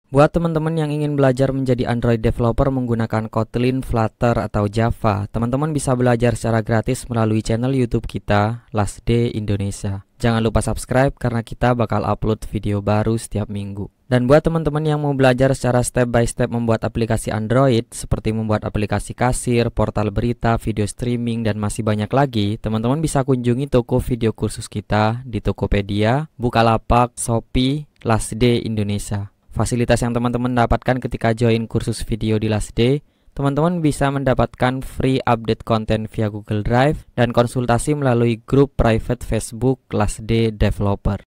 Buat teman-teman yang ingin belajar menjadi Android developer menggunakan Kotlin, Flutter, atau Java, teman-teman bisa belajar secara gratis melalui channel YouTube kita, Last Day Indonesia. Jangan lupa subscribe karena kita bakal upload video baru setiap minggu. Dan buat teman-teman yang mau belajar secara step by step membuat aplikasi Android, seperti membuat aplikasi kasir, portal berita, video streaming, dan masih banyak lagi, teman-teman bisa kunjungi toko video kursus kita di Tokopedia, Bukalapak, Shopee, Last Day Indonesia. Fasilitas yang teman-teman dapatkan ketika join kursus video di Last Day, teman-teman bisa mendapatkan free update konten via Google Drive dan konsultasi melalui grup private Facebook Last Day Developer.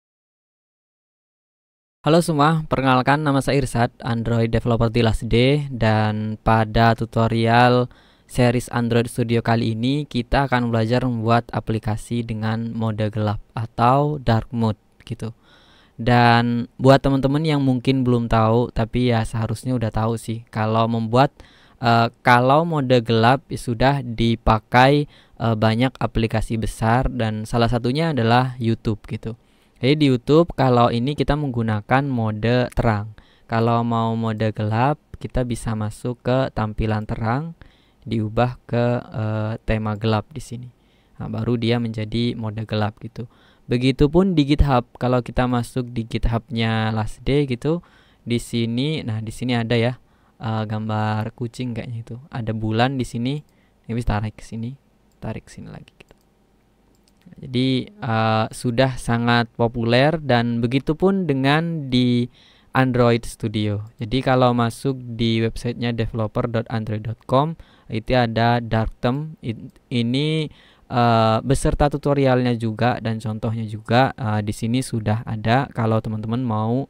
Halo semua, perkenalkan nama saya Irsad, Android Developer di Last Day, dan pada tutorial series Android Studio kali ini kita akan belajar membuat aplikasi dengan mode gelap atau dark mode gitu. Dan buat teman-teman yang mungkin belum tahu, tapi ya seharusnya udah tahu sih, kalau kalau mode gelap sudah dipakai banyak aplikasi besar, dan salah satunya adalah YouTube gitu. Jadi di YouTube kalau ini kita menggunakan mode terang. Kalau mau mode gelap, kita bisa masuk ke tampilan terang, diubah ke tema gelap di sini. Nah, baru dia menjadi mode gelap gitu. Begitupun di GitHub, kalau kita masuk di GitHub-nya Last Day gitu, di sini, nah di sini ada ya gambar kucing kayaknya itu, ada bulan di sini, ini bisa tarik sini lagi gitu. Jadi sudah sangat populer, dan begitupun dengan di Android Studio. Jadi kalau masuk di websitenya developer.android.com itu ada dark theme, ini beserta tutorialnya juga dan contohnya juga di sini sudah ada kalau teman-teman mau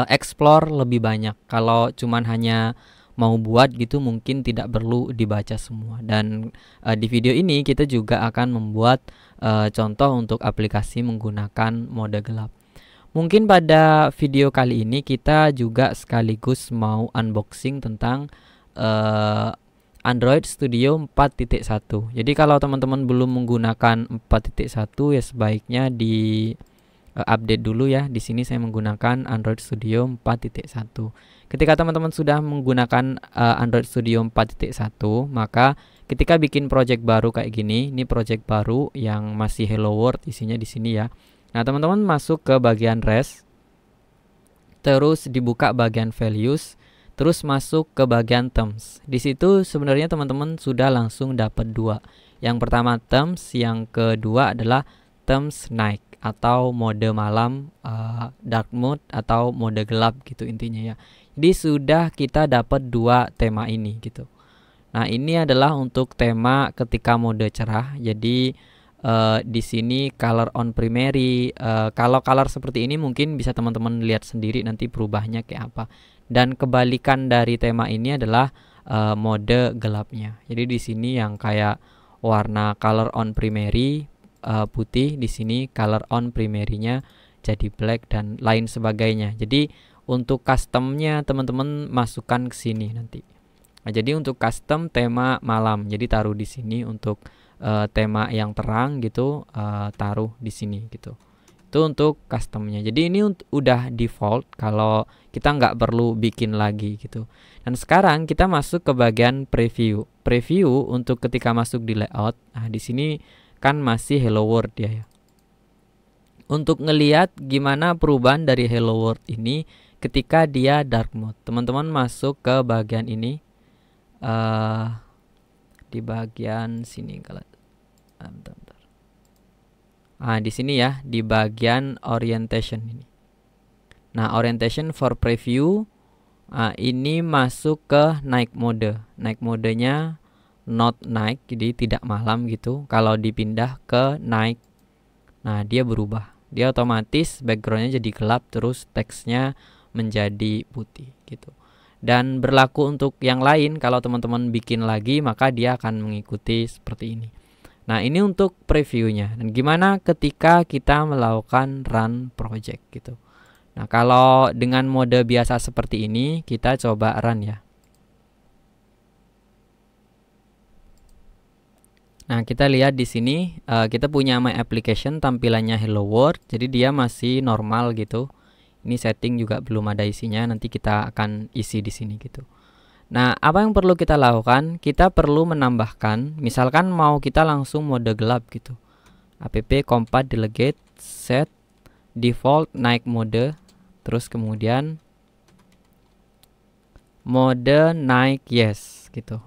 explore lebih banyak. Kalau cuman hanya mau buat gitu mungkin tidak perlu dibaca semua. Dan di video ini kita juga akan membuat contoh untuk aplikasi menggunakan mode gelap. Mungkin pada video kali ini kita juga sekaligus mau unboxing tentang Android Studio 4.1. Jadi kalau teman-teman belum menggunakan 4.1 ya sebaiknya di update dulu ya. Di sini saya menggunakan Android Studio 4.1. Ketika teman-teman sudah menggunakan Android Studio 4.1, maka ketika bikin project baru kayak gini, ini project baru yang masih Hello World isinya di sini ya. Nah, teman-teman masuk ke bagian res, terus dibuka bagian values, terus masuk ke bagian terms. Di situ sebenarnya teman-teman sudah langsung dapat dua. Yang pertama terms, yang kedua adalah terms night atau mode malam, dark mode atau mode gelap gitu intinya ya. Jadi sudah kita dapat dua tema ini gitu. Nah, ini adalah untuk tema ketika mode cerah. Jadi di sini color on primary. Kalau color seperti ini mungkin bisa teman-teman lihat sendiri nanti perubahannya kayak apa. Dan kebalikan dari tema ini adalah mode gelapnya. Jadi di sini yang kayak warna color on primary putih, di sini color on primary-nya jadi black dan lain sebagainya. Jadi untuk customnya teman-teman masukkan ke sini nanti. Nah, jadi untuk custom tema malam, jadi taruh di sini. Untuk tema yang terang gitu taruh di sini gitu. Itu untuk customnya. Jadi ini udah default kalau kita nggak perlu bikin lagi gitu. Dan sekarang kita masuk ke bagian preview. Preview untuk ketika masuk di layout. Nah, di sini kan masih Hello World ya. Untuk ngelihat gimana perubahan dari Hello World ini ketika dia dark mode, teman-teman masuk ke bagian ini, di bagian sini kalau bentar. Nah, di sini ya, di bagian orientation ini. Nah, orientation for preview ini masuk ke night mode. Night modenya not night, jadi tidak malam gitu. Kalau dipindah ke night, nah dia berubah. Dia otomatis backgroundnya jadi gelap, terus teksnya menjadi putih gitu. Dan berlaku untuk yang lain, kalau teman-teman bikin lagi maka dia akan mengikuti seperti ini. Nah, ini untuk previewnya. Dan gimana ketika kita melakukan run project gitu. Nah, kalau dengan mode biasa seperti ini, kita coba run ya. Nah, kita lihat di sini kita punya my application, tampilannya hello world. Jadi dia masih normal gitu. Ini setting juga belum ada isinya, nanti kita akan isi di sini gitu. Nah, apa yang perlu kita lakukan? Kita perlu menambahkan, misalkan mau kita langsung mode gelap gitu. App compat delegate set default night mode, terus kemudian mode night yes gitu.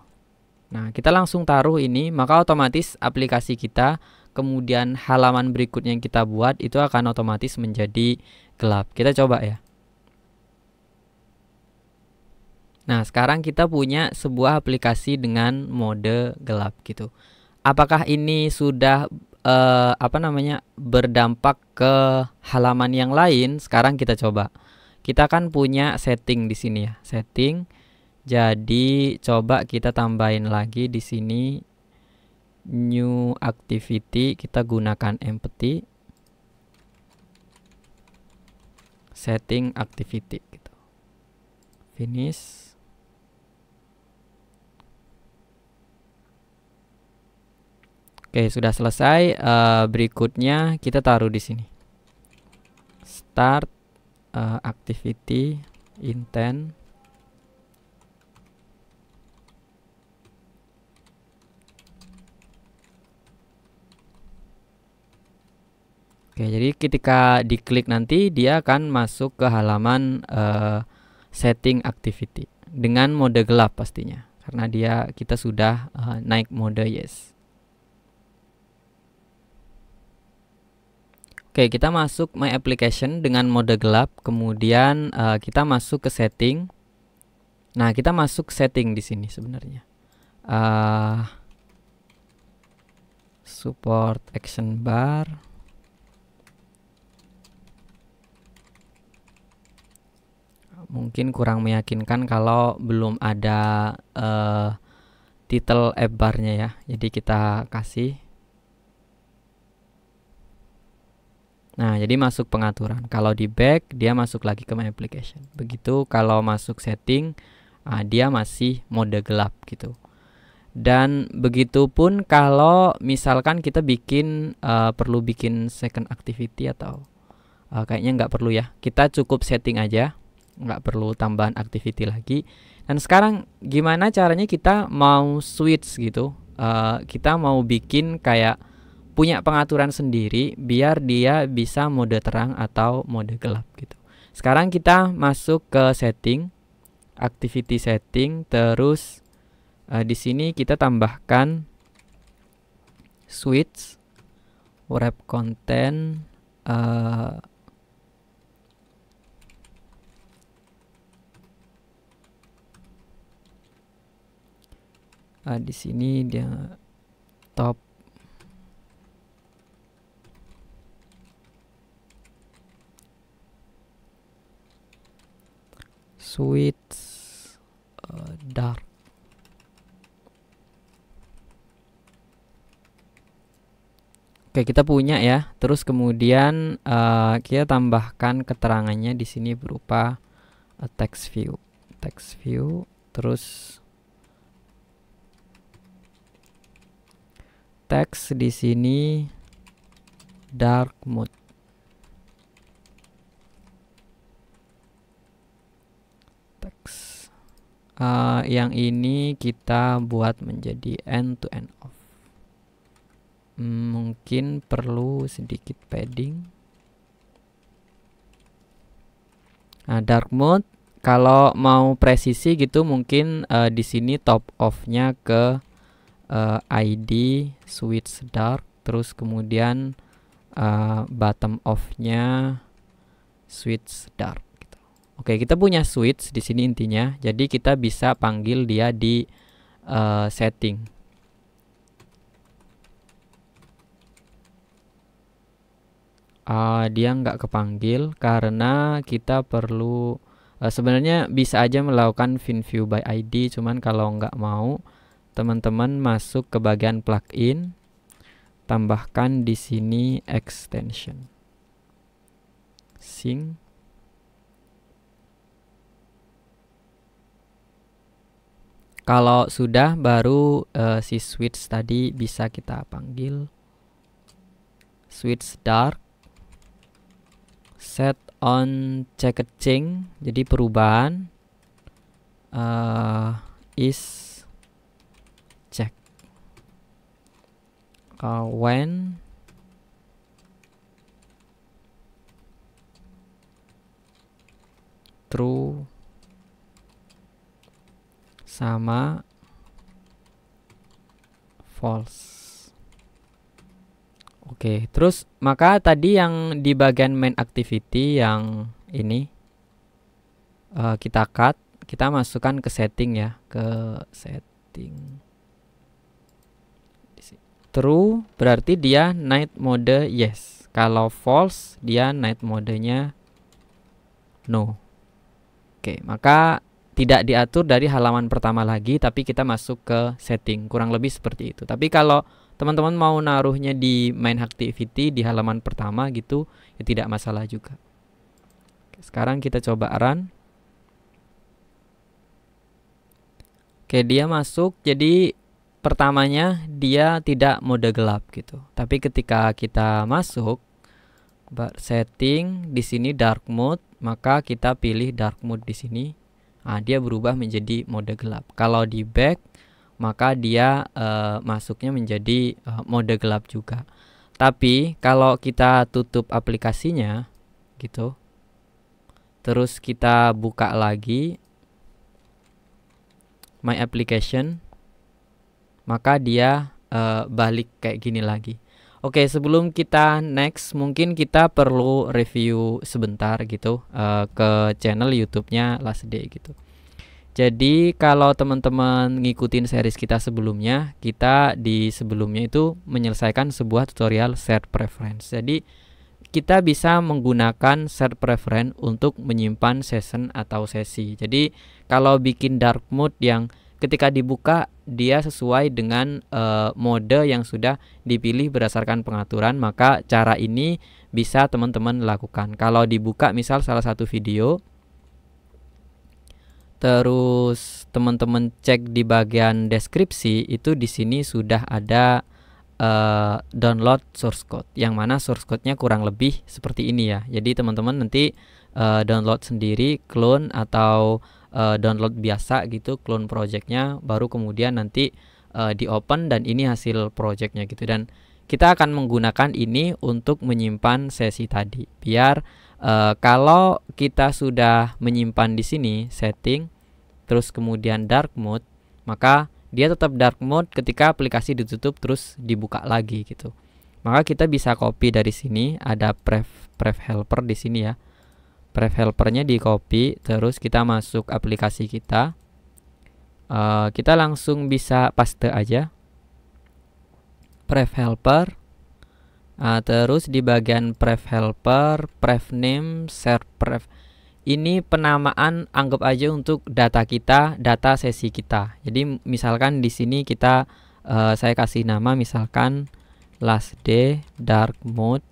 Nah, kita langsung taruh ini, maka otomatis aplikasi kita, kemudian halaman berikutnya yang kita buat itu akan otomatis menjadi gelap. Kita coba ya. Nah, sekarang kita punya sebuah aplikasi dengan mode gelap gitu. Apakah ini sudah berdampak ke halaman yang lain? Sekarang kita coba. Kita kan punya setting di sini ya, setting. Jadi coba kita tambahin lagi di sini new activity, kita gunakan empty setting activity gitu. Finish. Oke, sudah selesai. Berikutnya kita taruh di sini. Start activity intent. Oke, jadi ketika diklik nanti dia akan masuk ke halaman setting activity dengan mode gelap pastinya, karena kita sudah naik mode yes. Oke, kita masuk my application dengan mode gelap, kemudian kita masuk ke setting. Nah, kita masuk setting di sini sebenarnya. Support action bar. Mungkin kurang meyakinkan kalau belum ada title app barnya ya. Jadi kita kasih. Nah, jadi masuk pengaturan. Kalau di back, dia masuk lagi ke my application. Begitu kalau masuk setting, dia masih mode gelap gitu. Dan begitupun kalau misalkan kita perlu bikin second activity atau kayaknya nggak perlu ya. Kita cukup setting aja, nggak perlu tambahan activity lagi. Dan sekarang gimana caranya kita mau switch gitu? Kita mau bikin kayak punya pengaturan sendiri biar dia bisa mode terang atau mode gelap gitu. Sekarang kita masuk ke setting, activity setting, terus di sini kita tambahkan switch wrap content di sini dia top switch dark. Oke, kita punya ya. Terus kemudian kita tambahkan keterangannya di sini berupa text view. Text view, terus teks di sini dark mode. Teks yang ini kita buat menjadi end to end off. Mungkin perlu sedikit padding. Nah, dark mode kalau mau presisi gitu mungkin di sini top off-nya ke ID switch dark, terus kemudian bottom off-nya switch dark gitu. Oke, kita punya switch di sini intinya. Jadi kita bisa panggil dia di setting. Dia nggak kepanggil karena kita perlu sebenarnya bisa aja melakukan view by ID, cuman kalau nggak mau, teman-teman masuk ke bagian plugin, tambahkan di sini extension sync. Kalau sudah, baru si switch tadi bisa kita panggil switch dark set on change, jadi perubahan is check when true sama false. Oke, terus maka tadi yang di bagian main activity yang ini kita cut, kita masukkan ke setting ya, ke setting. True berarti dia night mode yes. Kalau false dia night modenya no. Oke, maka tidak diatur dari halaman pertama lagi, tapi kita masuk ke setting. Kurang lebih seperti itu. Tapi kalau teman-teman mau naruhnya di main activity di halaman pertama gitu, ya tidak masalah juga. Oke, sekarang kita coba run. Oke, dia masuk. Jadi pertamanya dia tidak mode gelap gitu. Tapi ketika kita masuk setting di sini dark mode, maka kita pilih dark mode di sini. Nah, dia berubah menjadi mode gelap. Kalau di back, maka dia masuknya menjadi mode gelap juga. Tapi kalau kita tutup aplikasinya gitu, terus kita buka lagi my application, maka dia balik kayak gini lagi. Oke, sebelum kita next, mungkin kita perlu review sebentar gitu ke channel YouTube-nya Last Day gitu. Jadi kalau teman-teman ngikutin series kita sebelumnya, kita di sebelumnya itu menyelesaikan sebuah tutorial set preference. Jadi kita bisa menggunakan set preference untuk menyimpan session atau sesi. Jadi kalau bikin dark mode yang ketika dibuka dia sesuai dengan mode yang sudah dipilih berdasarkan pengaturan, maka cara ini bisa teman-teman lakukan. Kalau dibuka misal salah satu video, terus teman-teman cek di bagian deskripsi, itu di sini sudah ada download source code, yang mana source code-nya kurang lebih seperti ini ya. Jadi teman-teman nanti download sendiri, clone atau download biasa gitu, clone projectnya, baru kemudian nanti di open dan ini hasil projectnya gitu. Dan kita akan menggunakan ini untuk menyimpan sesi tadi, biar kalau kita sudah menyimpan di sini setting, terus kemudian dark mode, maka dia tetap dark mode ketika aplikasi ditutup terus dibuka lagi gitu. Maka kita bisa copy dari sini, ada pref helper di sini ya. Pref helpernya di copy, terus kita masuk aplikasi kita. Kita langsung bisa paste aja pref helper. Terus di bagian pref helper, pref name, share pref, ini penamaan anggap aja untuk data kita, data sesi kita. Jadi misalkan di sini kita saya kasih nama misalkan last day dark mode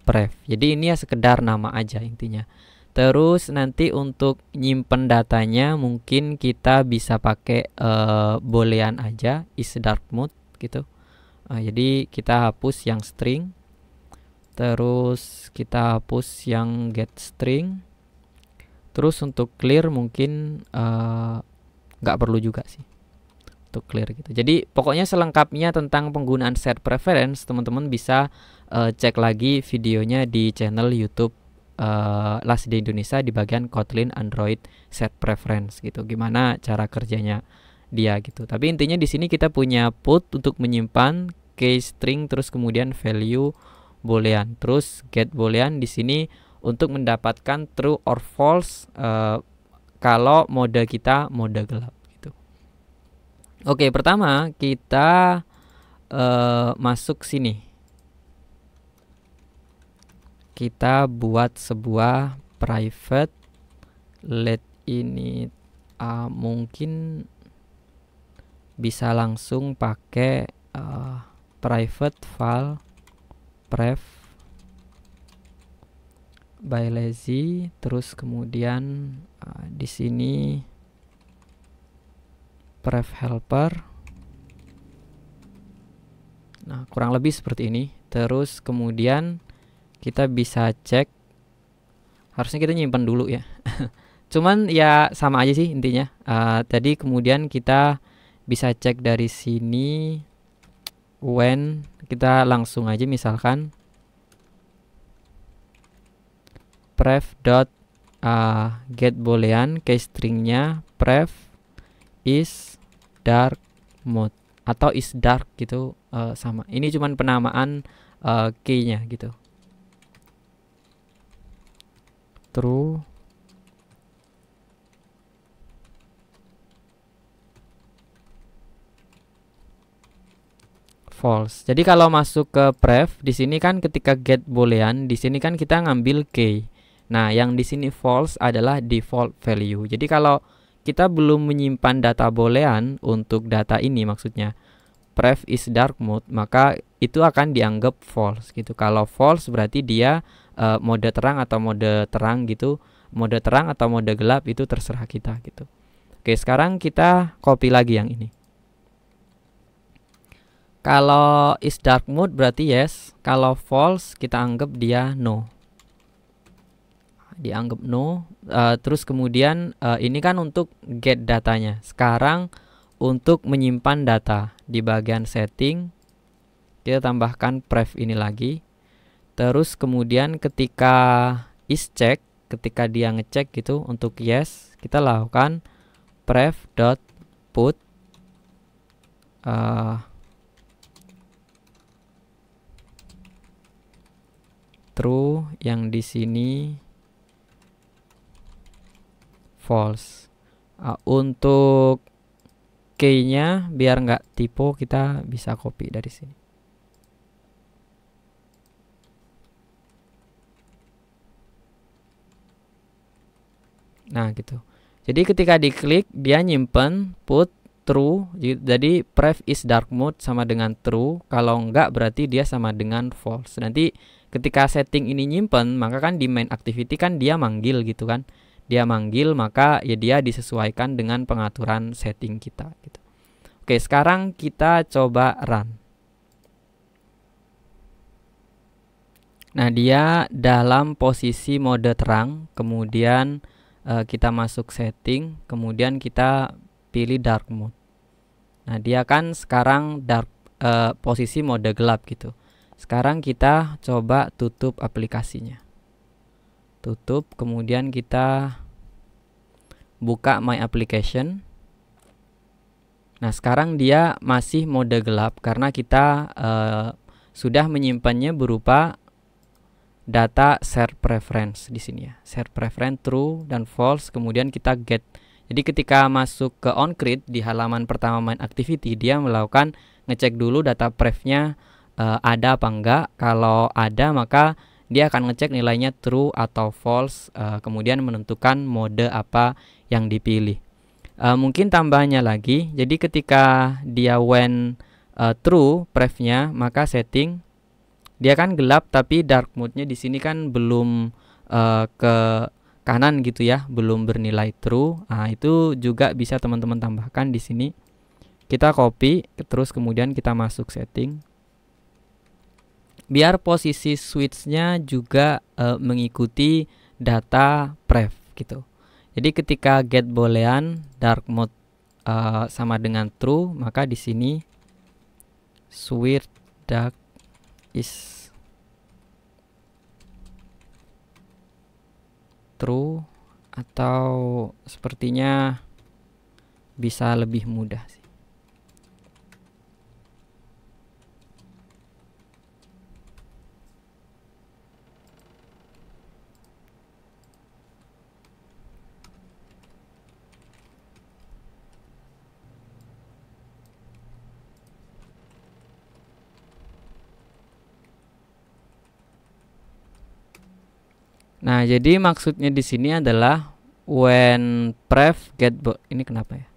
.pref. Jadi ini ya sekedar nama aja intinya. Terus nanti untuk nyimpen datanya mungkin kita bisa pakai boolean aja, is dark mode gitu. Jadi kita hapus yang string, terus kita hapus yang get string. Terus untuk clear mungkin nggak perlu juga sih untuk clear gitu. Jadi pokoknya selengkapnya tentang penggunaan set preference teman-teman bisa cek lagi videonya di channel YouTube Last Day Indonesia di bagian Kotlin Android set preference gitu. Gimana cara kerjanya dia gitu. Tapi intinya di sini kita punya put untuk menyimpan case string, terus kemudian value boolean, terus get boolean di sini untuk mendapatkan true or false kalau mode kita mode gelap gitu. Oke, pertama kita masuk sini. Kita buat sebuah private, let ini mungkin bisa langsung pakai private file pref by lazy, terus kemudian di sini pref helper. Nah, kurang lebih seperti ini. Terus kemudian kita bisa cek Harusnya kita nyimpan dulu ya. Cuman ya sama aja sih intinya. Tadi kemudian kita bisa cek dari sini when, kita langsung aja misalkan pref dot get boolean case stringnya pref is dark mode atau is dark gitu, sama. Ini cuman penamaan key-nya gitu. True, false. Jadi kalau masuk ke pref di sini kan ketika get boolean di sini kan kita ngambil key. Nah, yang di sini false adalah default value. Jadi kalau kita belum menyimpan data boolean untuk data ini, maksudnya pref is dark mode, maka itu akan dianggap false gitu. Kalau false berarti dia mode terang atau mode terang gitu. Mode terang atau mode gelap itu terserah kita gitu. Oke, sekarang kita copy lagi yang ini. Kalau is dark mode berarti yes. Kalau false kita anggap dia no. Dianggap no. Terus kemudian ini kan untuk get datanya. Sekarang untuk menyimpan data di bagian setting kita tambahkan pref ini lagi. Terus kemudian ketika is check, ketika dia ngecek gitu untuk yes, kita lakukan pref dot put true, yang di sini false. Untuk key-nya biar nggak typo kita bisa copy dari sini. Nah gitu. Jadi ketika diklik dia nyimpen put true. Jadi pref is dark mode sama dengan true. Kalau enggak berarti dia sama dengan false. Nanti ketika setting ini nyimpen, maka kan di main activity kan dia manggil gitu kan. Dia manggil, maka ya dia disesuaikan dengan pengaturan setting kita gitu. Oke, sekarang kita coba run. Nah, dia dalam posisi mode terang, kemudian kita masuk setting, kemudian kita pilih dark mode. Nah, dia kan sekarang dark, posisi mode gelap gitu. Sekarang kita coba tutup aplikasinya. Tutup, kemudian kita buka my application. Nah, sekarang dia masih mode gelap karena kita sudah menyimpannya berupa data share preference di sini ya. Share preference true dan false, kemudian kita get. Jadi ketika masuk ke onCreate di halaman pertama main activity, dia melakukan ngecek dulu data prefnya ada apa enggak. Kalau ada, maka dia akan ngecek nilainya true atau false, kemudian menentukan mode apa yang dipilih. Mungkin tambahannya lagi, jadi ketika dia when true prefnya, maka setting dia kan gelap tapi dark mode-nya di sini kan belum ke kanan gitu ya, belum bernilai true. Nah, itu juga bisa teman-teman tambahkan di sini. Kita copy, terus kemudian kita masuk setting. Biar posisi switch-nya juga mengikuti data pref gitu. Jadi ketika get boolean dark mode sama dengan true, maka di sini switch dark is true, atau sepertinya bisa lebih mudah sih. Nah, jadi maksudnya di sini adalah when pref get ini kenapa ya?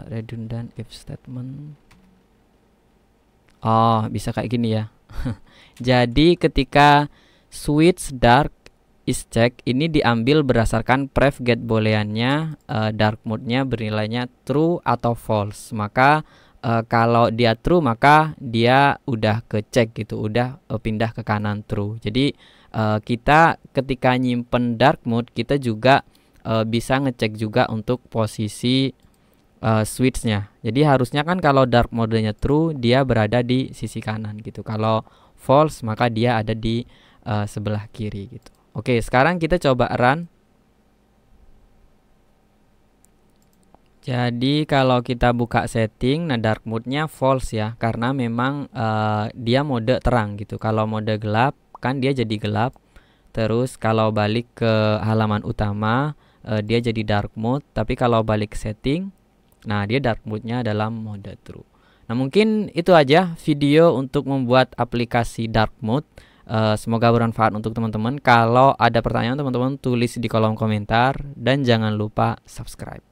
Redundant if statement. Oh, bisa kayak gini ya. Jadi ketika switch dark is check ini diambil berdasarkan pref get booleannya, dark mode-nya bernilainya true atau false. Maka kalau dia true maka dia udah ke check gitu, udah pindah ke kanan true. Jadi kita ketika nyimpen dark mode kita juga bisa ngecek juga untuk posisi switchnya. Jadi harusnya kan kalau dark modenya true dia berada di sisi kanan gitu. Kalau false maka dia ada di sebelah kiri gitu. Oke, sekarang kita coba run. Jadi kalau kita buka setting, nah dark mode-nya false ya, karena memang dia mode terang gitu. Kalau mode gelap kan dia jadi gelap. Terus kalau balik ke halaman utama dia jadi dark mode. Tapi kalau balik ke setting, nah dia dark mode-nya dalam mode true. Nah mungkin itu aja video untuk membuat aplikasi dark mode. Semoga bermanfaat untuk teman-teman. Kalau ada pertanyaan teman-teman tulis di kolom komentar dan jangan lupa subscribe.